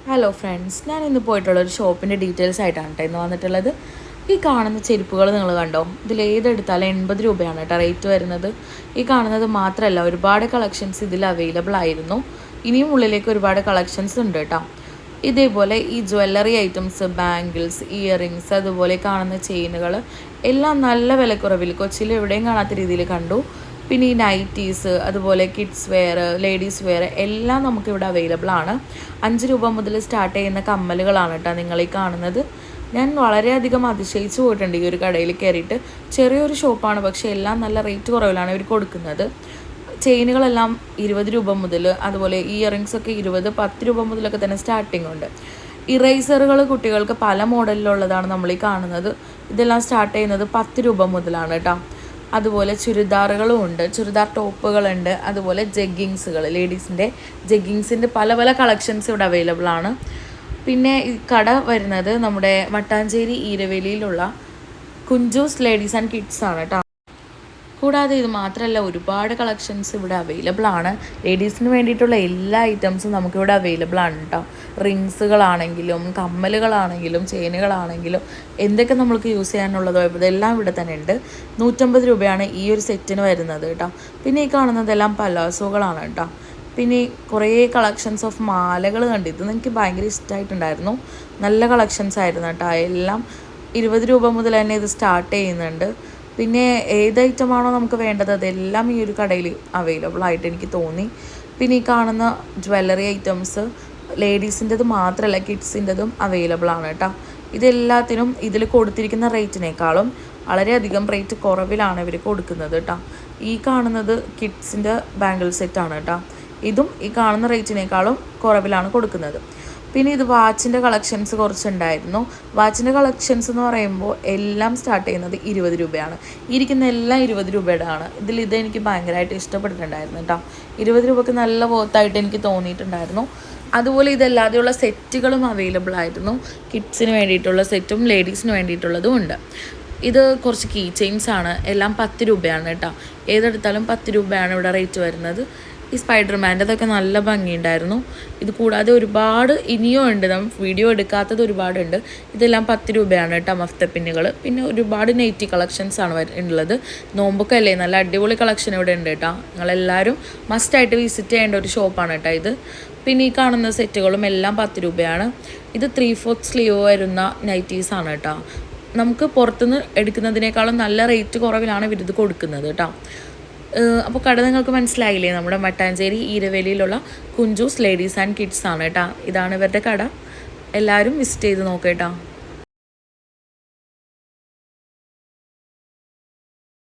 Hello friends, ഞാൻ ഇന്ന് പോയിട്ടുള്ളൊരു ഷോപ്പിൻ്റെ ഡീറ്റെയിൽസ് ആയിട്ടാണ് കേട്ടോ ഇന്ന് വന്നിട്ടുള്ളത്. ഈ കാണുന്ന ചെരുപ്പുകൾ നിങ്ങൾ കണ്ടോ? ഇതിൽ ഏതെടുത്താലും 80 രൂപയാണ് കേട്ടോ റേറ്റ് വരുന്നത്. ഈ കാണുന്നത് മാത്രമല്ല, ഒരുപാട് കളക്ഷൻസ് ഇതിൽ അവൈലബിൾ ആയിരുന്നു. ഇനിയും ഉള്ളിലേക്ക് ഒരുപാട് കളക്ഷൻസ് ഉണ്ട് കേട്ടോ. ഇതേപോലെ ഈ ജ്വല്ലറി ഐറ്റംസ്, ബാംഗിൾസ്, ഇയറിങ്സ്, അതുപോലെ കാണുന്ന ചെയിനുകൾ എല്ലാം നല്ല വിലക്കുറവിൽ കൊച്ചിയിൽ എവിടെയും കാണാത്ത രീതിയിൽ കണ്ടു. പിന്നെ ഈ നൈറ്റീസ്, അതുപോലെ കിഡ്സ് വെയർ, ലേഡീസ് വെയർ എല്ലാം നമുക്കിവിടെ അവൈലബിൾ ആണ്. 5 രൂപ മുതൽ സ്റ്റാർട്ട് ചെയ്യുന്ന കമ്മലുകളാണ് കേട്ടോ നിങ്ങൾ ഈ കാണുന്നത്. ഞാൻ വളരെയധികം അതിശയിച്ചു പോയിട്ടുണ്ട് ഈ ഒരു കടയിൽ കയറിയിട്ട്. ചെറിയൊരു ഷോപ്പാണ്, പക്ഷേ എല്ലാം നല്ല റേറ്റ് കുറവിലാണ് ഇവർ കൊടുക്കുന്നത്. ചെയിനുകളെല്ലാം 20 രൂപ മുതൽ, അതുപോലെ ഇയറിങ്സ് ഒക്കെ 20, 10 രൂപ മുതലൊക്കെ തന്നെ സ്റ്റാർട്ടിംഗ് ഉണ്ട്. ഇറേസറുകൾ കുട്ടികൾക്ക് പല മോഡലിലുള്ളതാണ് നമ്മൾ ഈ കാണുന്നത്. ഇതെല്ലാം സ്റ്റാർട്ട് ചെയ്യുന്നത് 10 രൂപ മുതലാണ് കേട്ടോ. അതുപോലെ ചുരിദാറുകളും ഉണ്ട്, ചുരിദാർ ടോപ്പുകളുണ്ട്, അതുപോലെ ജഗ്ഗിങ്സുകൾ, ലേഡീസിൻ്റെ ജഗ്ഗിങ്സിൻ്റെ പല പല കളക്ഷൻസ് ഇവിടെ അവൈലബിൾ ആണ്. പിന്നെ ഈ കട വരുന്നത് നമ്മുടെ മട്ടാഞ്ചേരി ഈരവേലിയിലുള്ള കുഞ്ചൂസ് ലേഡീസ് ആൻഡ് കിഡ്സ് ആണ് കേട്ടോ. കൂടാതെ ഇത് മാത്രമല്ല, ഒരുപാട് കളക്ഷൻസ് ഇവിടെ അവൈലബിൾ ആണ്. ലേഡീസിന് വേണ്ടിയിട്ടുള്ള എല്ലാ ഐറ്റംസും നമുക്കിവിടെ അവൈലബിൾ ആണ് കേട്ടോ. റിങ്സുകളാണെങ്കിലും കമ്മലുകളാണെങ്കിലും ചെയിനുകളാണെങ്കിലും എന്തൊക്കെ നമ്മൾക്ക് യൂസ് ചെയ്യാനുള്ളതോ ഇതെല്ലാം ഇവിടെ തന്നെ ഉണ്ട്. 150 രൂപയാണ് ഈ ഒരു സെറ്റിന് വരുന്നത് കേട്ടോ. പിന്നെ ഈ കാണുന്നതെല്ലാം പലാസോകളാണ് കേട്ടോ. പിന്നെ കുറേ കളക്ഷൻസ് ഓഫ് മാലകൾ കണ്ടിരുന്നു, എനിക്ക് ഭയങ്കര ഇഷ്ടമായിട്ടുണ്ടായിരുന്നു. നല്ല കളക്ഷൻസ് ആയിരുന്നു കേട്ടോ. എല്ലാം 20 രൂപ മുതൽ തന്നെ ഇത് സ്റ്റാർട്ട് ചെയ്യുന്നുണ്ട്. പിന്നെ ഏത് ഐറ്റമാണോ നമുക്ക് വേണ്ടത് അതെല്ലാം ഈ ഒരു കടയിൽ അവൈലബിൾ ആയിട്ട് എനിക്ക് തോന്നി. പിന്നെ ഈ കാണുന്ന ജ്വല്ലറി ഐറ്റംസ് ലേഡീസിൻ്റെത് മാത്രമല്ല, കിഡ്സിൻ്റെതും അവൈലബിൾ ആണ് കേട്ടോ. ഇതെല്ലാത്തിനും ഇതിൽ കൊടുത്തിരിക്കുന്ന റേറ്റിനേക്കാളും വളരെയധികം റേറ്റ് കുറവിലാണ് ഇവർ കൊടുക്കുന്നത് കേട്ടോ. ഈ കാണുന്നത് കിഡ്സിൻ്റെ ബാംഗിൾ സെറ്റാണ് കേട്ടോ. ഇതും ഈ കാണുന്ന റേറ്റിനേക്കാളും കുറവിലാണ് കൊടുക്കുന്നത്. പിന്നെ ഇത് വാച്ചിൻ്റെ കളക്ഷൻസ് കുറച്ചുണ്ടായിരുന്നു. വാച്ചിൻ്റെ കളക്ഷൻസ് എന്ന് പറയുമ്പോൾ എല്ലാം സ്റ്റാർട്ട് ചെയ്യുന്നത് 20 രൂപയാണ്. ഇരിക്കുന്ന എല്ലാം 20 രൂപയുടെ ആണ്. ഇതെനിക്ക് ഭയങ്കരമായിട്ട് ഇഷ്ടപ്പെട്ടിട്ടുണ്ടായിരുന്നു കേട്ടോ. 20 രൂപയ്ക്ക് നല്ല വർത്തായിട്ട് എനിക്ക് തോന്നിയിട്ടുണ്ടായിരുന്നു. അതുപോലെ ഇതല്ലാതെയുള്ള സെറ്റുകളും അവൈലബിൾ ആയിരുന്നു. കിഡ്സിന് വേണ്ടിയിട്ടുള്ള സെറ്റും ലേഡീസിന് വേണ്ടിയിട്ടുള്ളതും ഉണ്ട്. ഇത് കുറച്ച് കീ ചെയിൻസ് ആണ്, എല്ലാം 10 രൂപയാണ് കേട്ടോ. ഏതെടുത്താലും 10 രൂപയാണ് ഇവിടെ റേറ്റ് വരുന്നത്. ഈ സ്പൈഡർമാൻ്റെതൊക്കെ നല്ല ഭംഗിയുണ്ടായിരുന്നു. ഇത് കൂടാതെ ഒരുപാട് ഇനിയും ഉണ്ട്, നമ്മൾ വീഡിയോ എടുക്കാത്തത് ഒരുപാടുണ്ട്. ഇതെല്ലാം 10 രൂപയാണ് കേട്ടോ മഫ്തപ്പിന്നുകൾ. പിന്നെ ഒരുപാട് നെയ്റ്റി കളക്ഷൻസ് ആണ് ഉള്ളത്. നോമ്പൊക്കെ അല്ലേ, നല്ല അടിപൊളി കളക്ഷൻ ഇവിടെ ഉണ്ട് കേട്ടോ. നിങ്ങളെല്ലാവരും മസ്റ്റായിട്ട് വിസിറ്റ് ചെയ്യേണ്ട ഒരു ഷോപ്പാണ് കേട്ടോ ഇത്. പിന്നെ ഈ കാണുന്ന സെറ്റുകളും എല്ലാം 10 രൂപയാണ്. ഇത് 3/4 സ്ലീവ് വരുന്ന നൈറ്റീസാണ് കേട്ടോ. നമുക്ക് പുറത്തുനിന്ന് എടുക്കുന്നതിനേക്കാളും നല്ല റേറ്റ് കുറവിലാണ് ഇവരിത് കൊടുക്കുന്നത് കേട്ടോ. അപ്പോൾ കട നിങ്ങൾക്ക് മനസ്സിലായില്ലേ? നമ്മുടെ മട്ടാഞ്ചേരി ഈരവേലിയിലുള്ള കുഞ്ചൂസ് ലേഡീസ് ആൻഡ് കിഡ്സ് ആണ് കേട്ടോ. ഇതാണ് ഇവരുടെ കട. എല്ലാവരും വിസിറ്റ് ചെയ്ത് നോക്കാം കേട്ടോ.